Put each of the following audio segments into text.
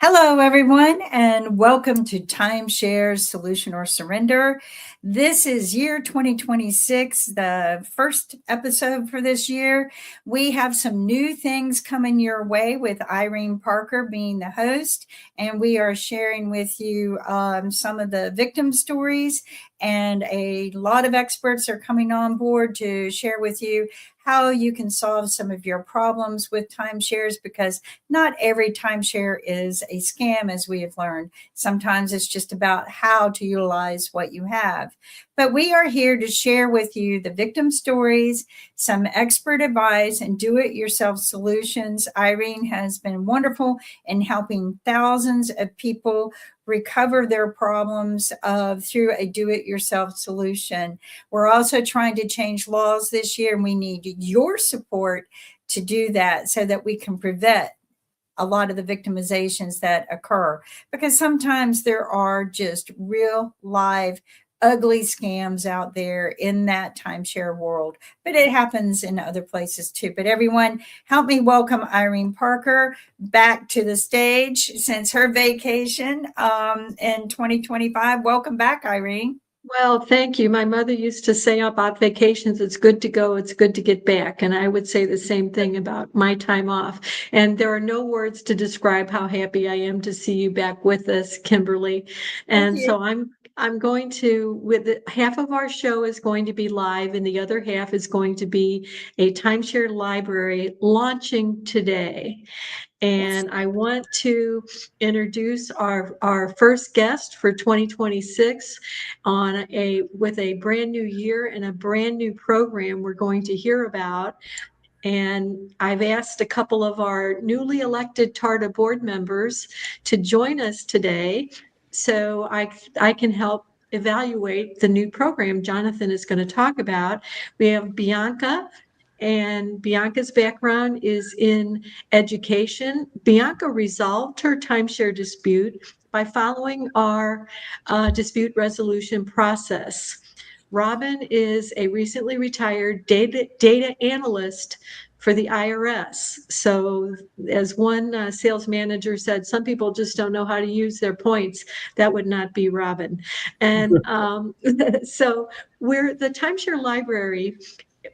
Hello, everyone, and welcome to Timeshares Solution or Surrender. This is year 2026, the first episode for this year. We have some new things coming your way with Irene Parker being the host, and we are sharing with you some of the victim stories. And a lot of experts are coming on board to share with you how you can solve some of your problems with timeshares because not every timeshare is a scam, as we have learned. Sometimes it's just about how to utilize what you have. But we are here to share with you the victim stories, some expert advice, and do it yourself solutions. Irene has been wonderful in helping thousands of people recover their problems through a do it yourself solution. We're also trying to change laws this year, and we need your support to do that so that we can prevent a lot of the victimizations that occur, because sometimes there are just real live ugly scams out there in that timeshare world, but it happens in other places too. But everyone, help me welcome Irene Parker back to the stage since her vacation in 2025. Welcome back, Irene. Well, thank you. My mother used to say about vacations, it's good to go, it's good to get back. And I would say the same thing about my time off. And there are no words to describe how happy I am to see you back with us, Kimberly. Thank And you. so I'm going to, half of our show is going to be live, and the other half is going to be a timeshare library launching today. And I want to introduce our first guest for 2026 with a brand new year and a brand new program we're going to hear about. And I've asked a couple of our newly elected TARTA board members to join us today so I can help evaluate the new program Jonathan is going to talk about. We have Bianca, and Bianca's background is in education. Bianca resolved her timeshare dispute by following our dispute resolution process. Robin is a recently retired data analyst for the IRS. So, as one sales manager said, some people just don't know how to use their points. That would not be Robin. And so, we're the timeshare library.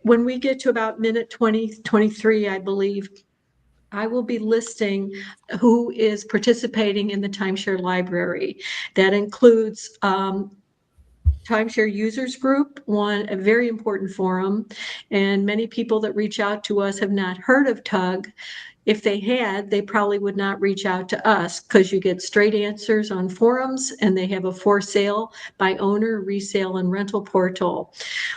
When we get to about minute 23, I believe, I will be listing who is participating in the timeshare library. That includes Timeshare Users Group, a very important forum, and many people that reach out to us have not heard of TUG. If they had, they probably would not reach out to us because you get straight answers on forums, and they have a for sale by owner, resale, and rental portal.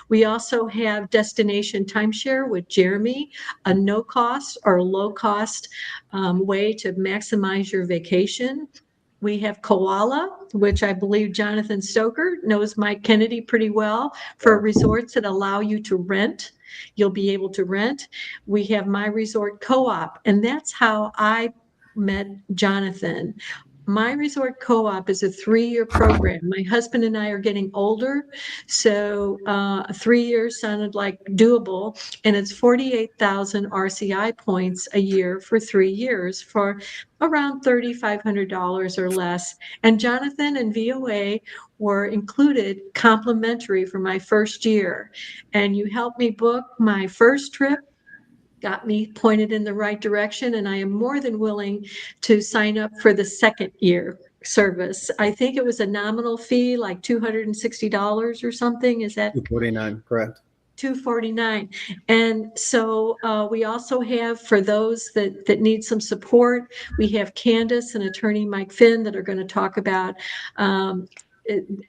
We also have Destination Timeshare with Jeremy, a no cost or low cost way to maximize your vacation. We have Koala, which I believe Jonathan Stoker knows Mike Kennedy pretty well, for resorts that allow you to rent. You'll be able to rent. We have My Resort Co-op, and that's how I met Jonathan. My Resort Co-op is a 3-year program. My husband and I are getting older, so 3 years sounded like doable, and it's 48,000 RCI points a year for 3 years for around $3,500 or less. And Jonathan and VOA were included complimentary for my first year. And you helped me book my first trip, got me pointed in the right direction, and I am more than willing to sign up for the second year service. I think it was a nominal fee, like $260 or something. Is that 249, correct? 249. And so we also have, for those that need some support, we have Candace and attorney Mike Finn that are going to talk about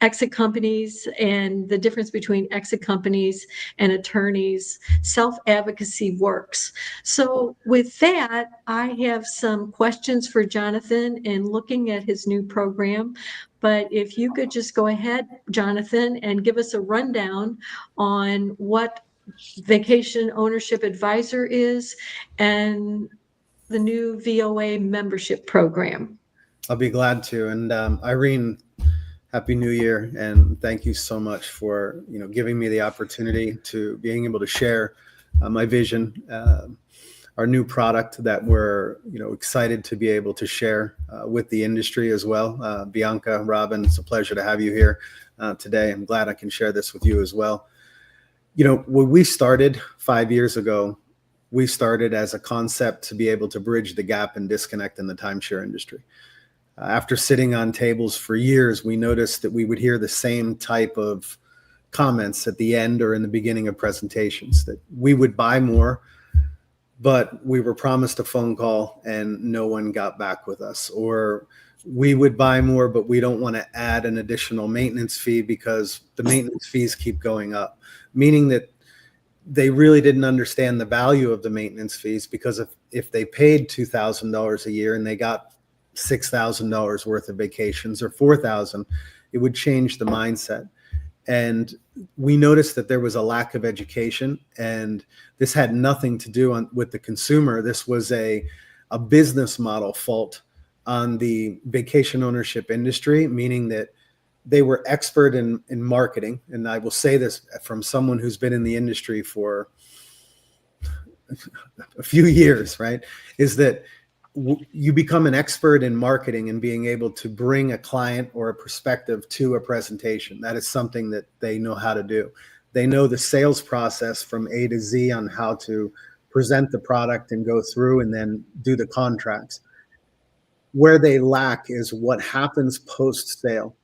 exit companies and the difference between exit companies and attorneys. Self-advocacy works. So with that, I have some questions for Jonathan and looking at his new program. But if you could just go ahead, Jonathan, and give us a rundown on what Vacation Ownership Advisor is and the new VOA membership program. I'll be glad to. And Irene, Happy New Year, and thank you so much for giving me the opportunity to being able to share my vision our new product that we're excited to be able to share with the industry as well. Bianca, Robin, it's a pleasure to have you here today. I'm glad I can share this with you as well. When we started 5 years ago, we started as a concept to be able to bridge the gap and disconnect in the timeshare industry. After sitting on tables for years, we noticed that we would hear the same type of comments at the end or in the beginning of presentations, that we would buy more, but we were promised a phone call and no one got back with us. Or we would buy more, but we don't want to add an additional maintenance fee because the maintenance fees keep going up, meaning that they really didn't understand the value of the maintenance fees, because if they paid $2,000 a year and they got $6,000 worth of vacations or $4,000, it would change the mindset. And we noticed that there was a lack of education, and this had nothing to do with the consumer. This was a business model fault on the vacation ownership industry, meaning that they were expert in marketing. And I will say this from someone who's been in the industry for a few years, right? Is that you become an expert in marketing and being able to bring a client or a prospective to a presentation. That is something that they know how to do. They know the sales process from A to Z on how to present the product and go through and then do the contracts. Where they lack is what happens post-sale.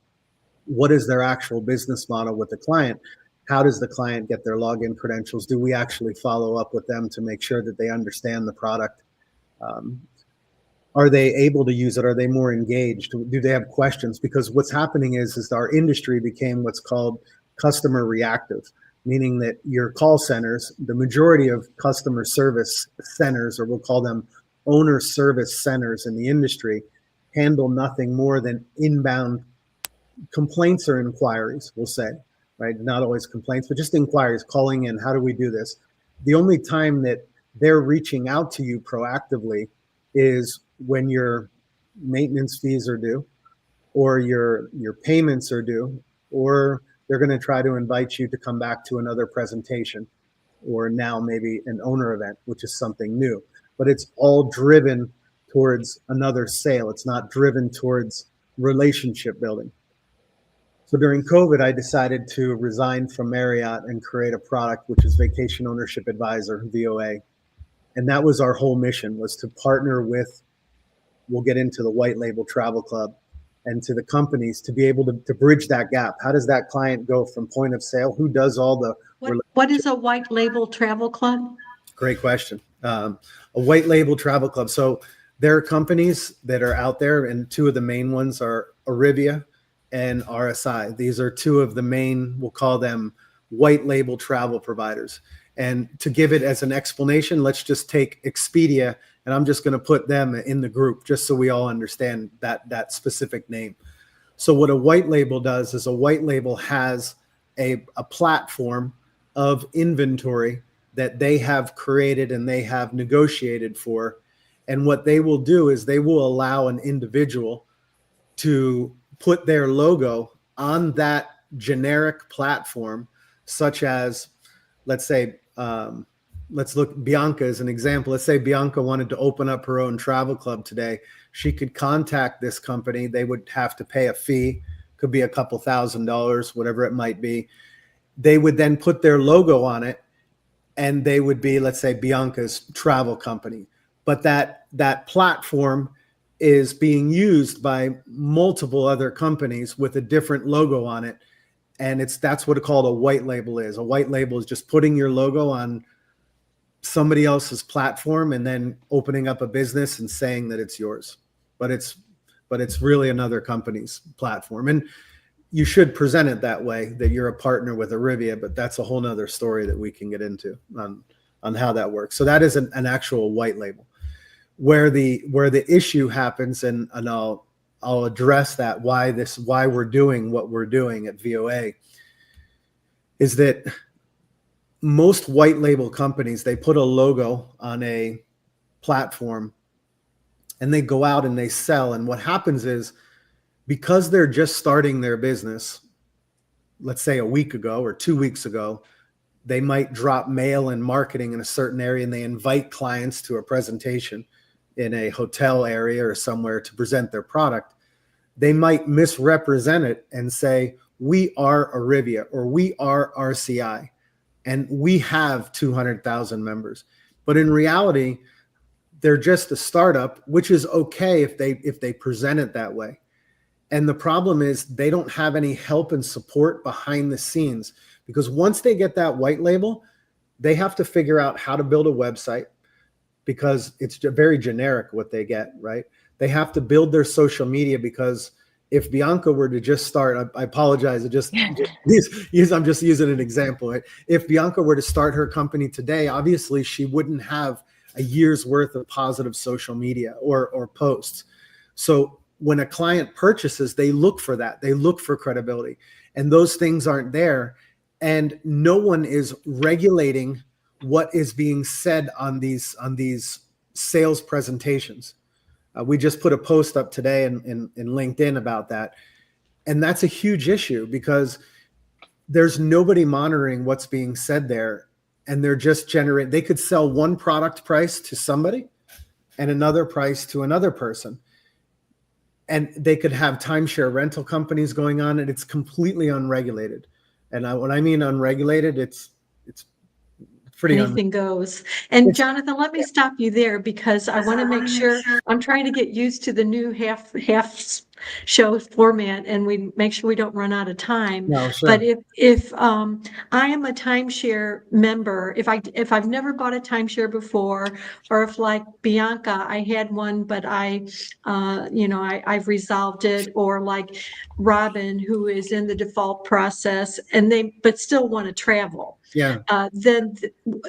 What is their actual business model with the client? How does the client get their login credentials? Do we actually follow up with them to make sure that they understand the product? Are they able to use it? Are they more engaged? Do they have questions? Because what's happening is our industry became what's called customer reactive, meaning that your call centers, the majority of customer service centers, or we'll call them owner service centers in the industry, handle nothing more than inbound complaints or inquiries, we'll say, right? Not always complaints, but just inquiries, calling in, how do we do this? The only time that they're reaching out to you proactively is when your maintenance fees are due, or your payments are due, or they're going to try to invite you to come back to another presentation, or now maybe an owner event, which is something new. But it's all driven towards another sale. It's not driven towards relationship building. So during COVID, I decided to resign from Marriott and create a product, which is Vacation Ownership Advisor, VOA. And that was our whole mission, was to partner with, we'll get into the white label travel club, and to the companies to be able to bridge that gap. How does that client go from point of sale? Who does all the... What is a white label travel club? Great question. A white label travel club. So there are companies that are out there, and two of the main ones are Arivia and RSI. These are two of the main, we'll call them white label travel providers. And to give it as an explanation, let's just take Expedia, and I'm just going to put them in the group just so we all understand that specific name. So what a white label does is a white label has a platform of inventory that they have created and they have negotiated for. And what they will do is they will allow an individual to put their logo on that generic platform, such as, let's say, let's look Bianca as an example. Let's say Bianca wanted to open up her own travel club today. She could contact this company. They would have to pay a fee, could be a couple $1,000s, whatever it might be. They would then put their logo on it, and they would be, let's say, Bianca's travel company. But that platform is being used by multiple other companies with a different logo on it. And that's what it's called a white label is. A white label is just putting your logo on somebody else's platform and then opening up a business and saying that it's yours. But it's really another company's platform. And you should present it that way, that you're a partner with Arivia, but that's a whole nother story that we can get into on how that works. So that is an actual white label. Where the issue happens, and I'll address that, why we're doing what we're doing at VOA, is that most white label companies, they put a logo on a platform and they go out and they sell. And what happens is, because they're just starting their business, let's say a week ago or 2 weeks ago, They might drop mail and marketing in a certain area, and they invite clients to a presentation in a hotel area or somewhere to present their product. They might misrepresent it and say, we are Arivia or we are RCI and we have 200,000 members. But in reality, they're just a startup, which is okay if they present it that way. And the problem is they don't have any help and support behind the scenes, because once they get that white label, they have to figure out how to build a website, because it's very generic what they get, right? They have to build their social media, because if Bianca were to just start, I apologize, I'm just using an example, right? If Bianca were to start her company today, obviously she wouldn't have a year's worth of positive social media or posts. So when a client purchases, they look for that. They look for credibility, and those things aren't there. And no one is regulating what is being said on these sales presentations. We just put a post up today in LinkedIn about that. And that's a huge issue, because there's nobody monitoring what's being said there. And they're just they could sell one product price to somebody and another price to another person. And they could have timeshare rental companies going on, and it's completely unregulated. And when I mean unregulated, it's pretty anything goes. And Jonathan, let me stop you there, because I want to make sure I'm trying to get used to the new half show format, and we make sure we don't run out of time. No, sure. But if I am a timeshare member, if I've never bought a timeshare before, or if, like Bianca, I had one but I've resolved it, or like Robin, who is in the default process and but still want to travel. Yeah. Then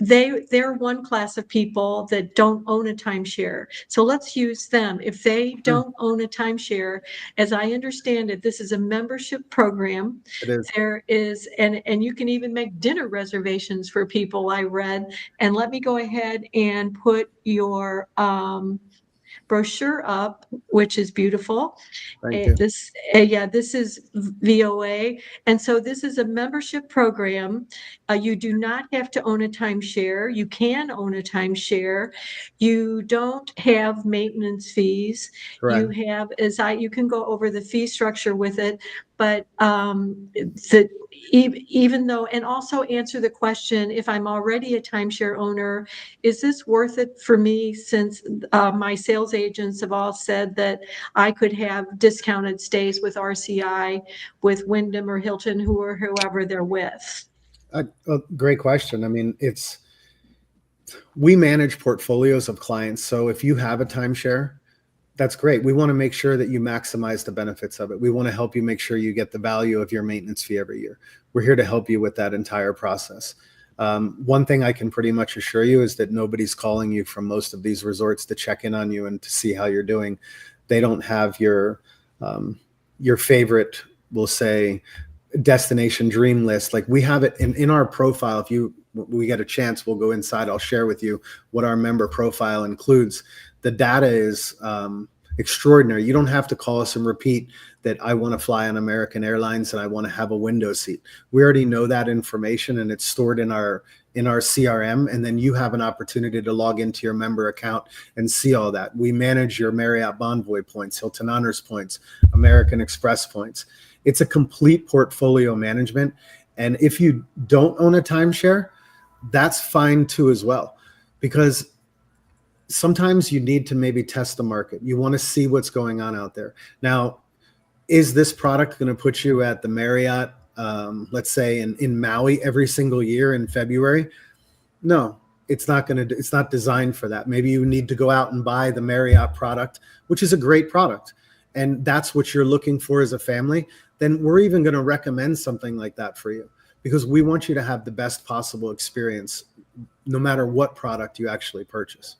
they're one class of people that don't own a timeshare. So let's use them. If they don't own a timeshare, as I understand it, this is a membership program. It is. There is, and you can even make dinner reservations for people, I read. And let me go ahead and put your brochure up, which is beautiful. Thank you. This is VOA. And so this is a membership program. You do not have to own a timeshare. You can own a timeshare. You don't have maintenance fees. Correct. You have, you can go over the fee structure with it, but even though, and also answer the question, if I'm already a timeshare owner, is this worth it for me, since my sales agents have all said that I could have discounted stays with RCI, with Wyndham or Hilton, whoever they're with? Great question. I mean, we manage portfolios of clients. So if you have a timeshare, that's great. We want to make sure that you maximize the benefits of it. We want to help you make sure you get the value of your maintenance fee every year. We're here to help you with that entire process. One thing I can pretty much assure you is that nobody's calling you from most of these resorts to check in on you and to see how you're doing. They don't have your favorite, we'll say, destination dream list. Like, we have it in our profile. If we get a chance, we'll go inside. I'll share with you what our member profile includes. The data is extraordinary. You don't have to call us and repeat that I want to fly on American Airlines and I want to have a window seat. We already know that information, and it's stored in our CRM. And then you have an opportunity to log into your member account and see all that. We manage your Marriott Bonvoy points, Hilton Honors points, American Express points. It's a complete portfolio management. And if you don't own a timeshare, that's fine too as well, because sometimes you need to maybe test the market. You want to see what's going on out there. Now, is this product going to put you at the Marriott, let's say in Maui every single year in February? No, it's not designed for that. Maybe you need to go out and buy the Marriott product, which is a great product, and that's what you're looking for as a family. Then we're even going to recommend something like that for you, because we want you to have the best possible experience no matter what product you actually purchase.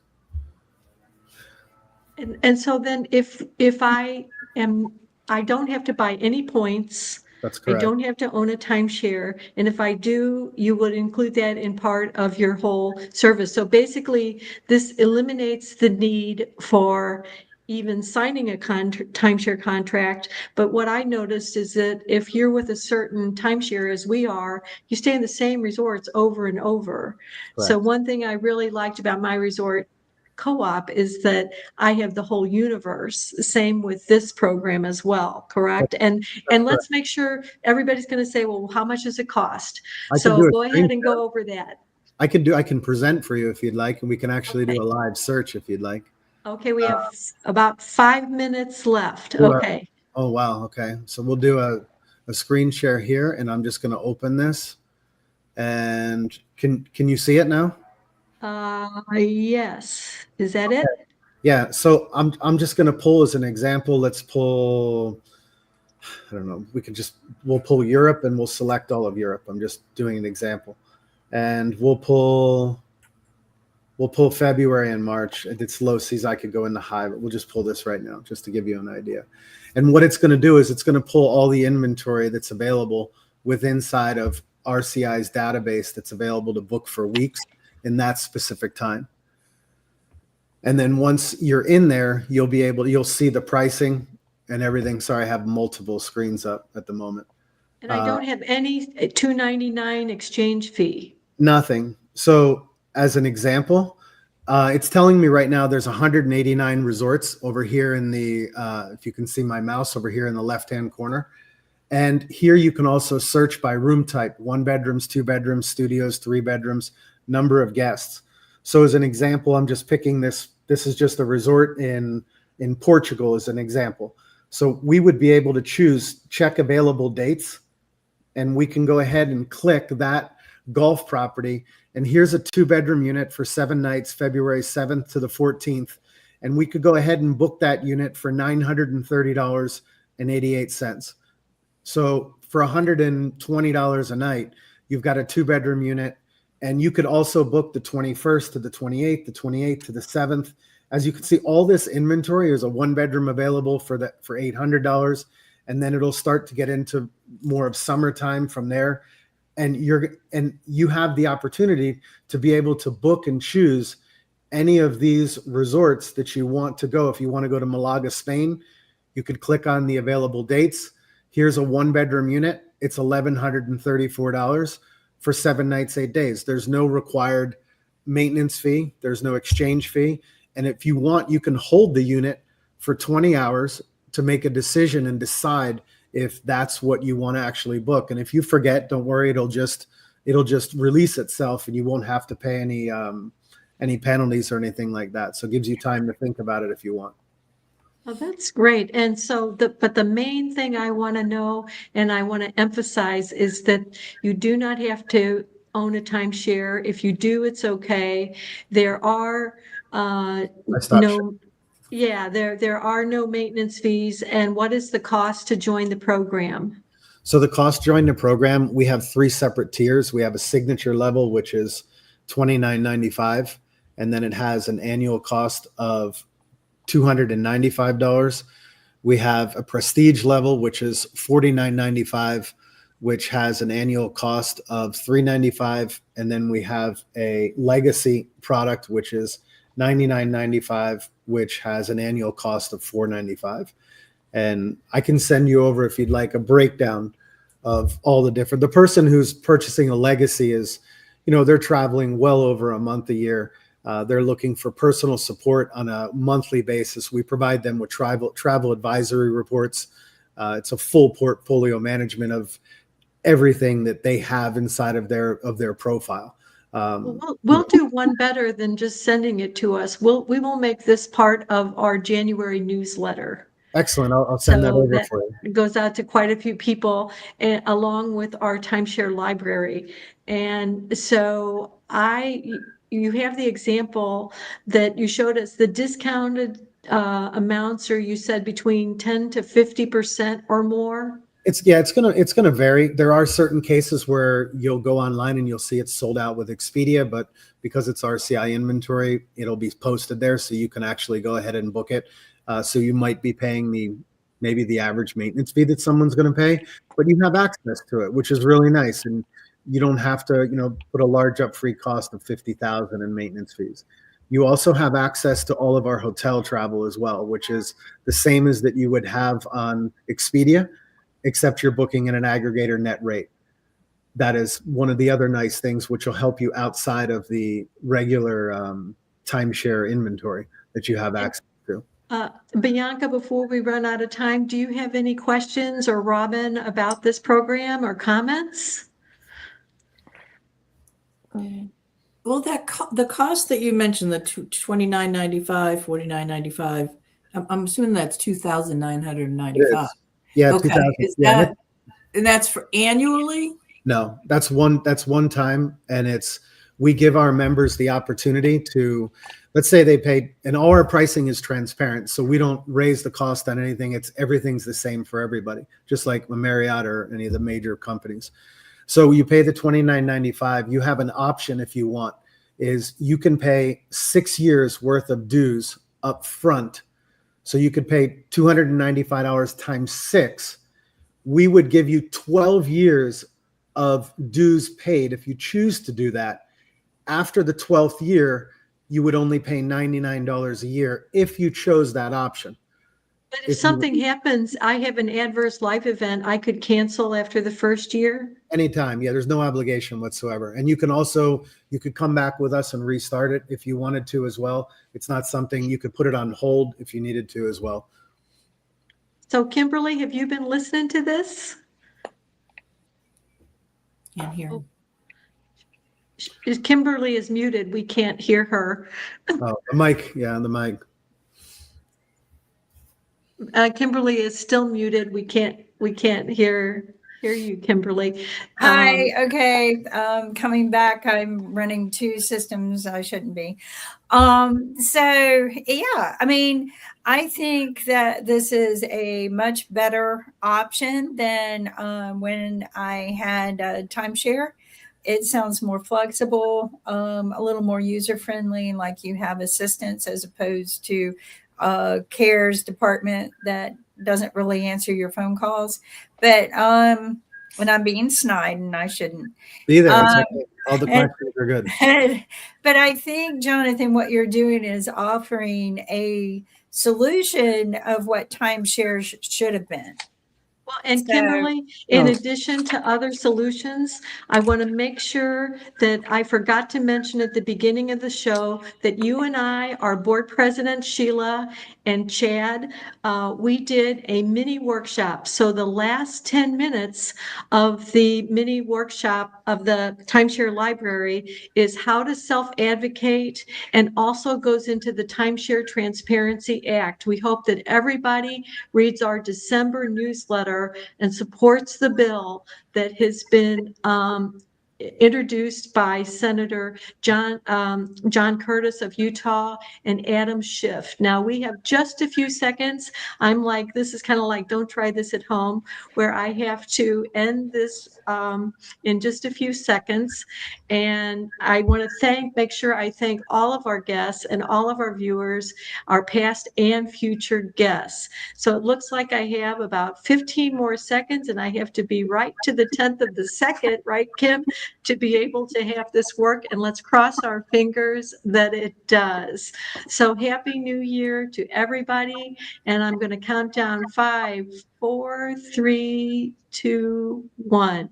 And so then if I don't have to buy any points. That's correct. I don't have to own a timeshare. And if I do, you would include that in part of your whole service. So basically, this eliminates the need for even signing a timeshare contract. But what I noticed is that if you're with a certain timeshare as we are, you stay in the same resorts over and over. So Correct. one thing I really liked about my resort co-op is that I have the whole universe. Same with this program as well, correct? And That's correct. let's make sure everybody's going to say, well, how much does it cost? I can So do a go screen ahead and share. go over that. I can present for you if you'd like, and we can actually do a live search if you'd like. Okay, we have about 5 minutes left. Do a- Okay. Oh, wow. Okay. So we'll do a screen share here, and I'm just going to open this. And can you see it now? Yes. Is that it? Yeah. So I'm just going to pull as an example. Let's pull, I don't know, we'll pull Europe and we'll select all of Europe. I'm just doing an example. And we'll pull February and March. It's low season. I could go into high, but we'll just pull this right now just to give you an idea. And what it's going to do is it's going to pull all the inventory that's available inside of RCI's database that's available to book for weeks in that specific time. And then once you're in there, you'll see the pricing and everything. Sorry, I have multiple screens up at the moment. And I don't have any $2.99 exchange fee. Nothing. So as an example, it's telling me right now there's 189 resorts over here in the, if you can see my mouse over here in the left-hand corner. And here you can also search by room type: 1 bedrooms, 2 bedrooms, studios, 3 bedrooms, number of guests. So as an example, I'm just picking this. This is just a resort in Portugal as an example. So we would be able to check available dates, and we can go ahead and click that golf property. And here's a 2-bedroom unit for 7 nights, February 7th to the 14th. And we could go ahead and book that unit for $930.88. So for $120 a night, you've got a 2-bedroom unit, and you could also book the 21st to the 28th, the 28th to the 7th. As you can see, all this inventory is a 1-bedroom available for $800. And then it'll start to get into more of summertime from there. And you have the opportunity to be able to book and choose any of these resorts that you want to go. If you want to go to Malaga, Spain, you could click on the available dates. Here's a 1-bedroom unit. It's $1,134 for 7 nights, 8 days. There's no required maintenance fee. There's no exchange fee. And if you want, you can hold the unit for 20 hours to make a decision and decide if that's what you want to actually book. And if you forget, don't worry, it'll just release itself, and you won't have to pay any penalties or anything like that. So it gives you time to think about it if you want. Oh, that's great. And so but the main thing I want to know and I want to emphasize is that you do not have to own a timeshare. If you do, it's okay. There are there are no maintenance fees. And what is the cost to join the program? So the cost to join the program, we have 3 separate tiers. We have a signature level, which is $29.95, and then it has an annual cost of $295. We have a prestige level, which is $49.95, which has an annual cost of $395. And then we have a legacy product, which is $99.95, which has an annual cost of $495. And I can send you over, if you'd like, a breakdown of all the different. The person who's purchasing a legacy is, they're traveling well over a month a year. They're looking for personal support on a monthly basis. We provide them with travel advisory reports. It's a full portfolio management of everything that they have inside of their profile. We'll do one better than just sending it to us. We will make this part of our January newsletter. Excellent. I'll send that over for you. It goes out to quite a few people, along with our timeshare library. And so you have the example that you showed us, the discounted amounts, or you said between 10 to 50% or more. It's gonna vary. There are certain cases where you'll go online and you'll see it's sold out with Expedia, but because it's RCI inventory, it'll be posted there, so you can actually go ahead and book it. So you might be paying maybe the average maintenance fee that someone's going to pay, but you have access to it, which is really nice, and you don't have to put a large upfront cost of $50,000 in maintenance fees. You also have access to all of our hotel travel as well, which is the same as that you would have on Expedia, except you're booking in an aggregator net rate. That is one of the other nice things which will help you outside of the regular timeshare inventory that you have access to. Bianca, before we run out of time, do you have any questions, or Robin, about this program or comments? Well, the cost that you mentioned, the $29.95, $49.95, I'm assuming that's $2,995. Yeah, Okay, 2000. is Yeah, that, and that's for annually? no, that's one time, and we give our members the opportunity to, let's say they paid, and all our pricing is transparent, so we don't raise the cost on anything. Everything's the same for everybody, just like Marriott or any of the major companies. So you pay the $29.95. You have an option if you want, is you can pay 6 years worth of dues up front. So you could pay $295 times 6. We would give you 12 years of dues paid if you choose to do that. After the 12th year, you would only pay $99 a year if you chose that option. But if something happens, I have an adverse life event, I could cancel after the first year? Anytime. Yeah, there's no obligation whatsoever. And you could come back with us and restart it if you wanted to as well. It's not something, you could put it on hold if you needed to as well. So Kimberly, have you been listening to this? Can't hear. Kimberly is muted. We can't hear her. Oh, the mic. Yeah, the mic. Kimberly is still muted. We can't hear you, Kimberly. Hi. Okay. Coming back. I'm running 2 systems. I shouldn't be. So yeah, I mean, I think that this is a much better option than when I had timeshare. It sounds more flexible, a little more user friendly, like you have assistance as opposed to cares department that doesn't really answer your phone calls. But when I'm being snide, and I shouldn't Be there. Okay. All the questions are good. But I think, Jonathan, what you're doing is offering a solution of what timeshares should have been. Well, and Kimberly, in addition to other solutions, I want to make sure that I forgot to mention at the beginning of the show that you and I, our board president, Sheila, and Chad, we did a mini workshop. So the last 10 minutes of the mini workshop of the Timeshare Library is how to self-advocate, and also goes into the Timeshare Transparency Act. We hope that everybody reads our December newsletter and supports the bill that has been introduced by Senator John Curtis of Utah and Adam Schiff. Now we have just a few seconds. I'm like, this is kind of like, don't try this at home, where I have to end this in just a few seconds. And I want to make sure I thank all of our guests and all of our viewers, our past and future guests. So it looks like I have about 15 more seconds, and I have to be right to the 10th of the second, right, Kim, to be able to have this work. And let's cross our fingers that it does. So happy New Year to everybody. And I'm going to count down 5, 4, 3, 2, 1.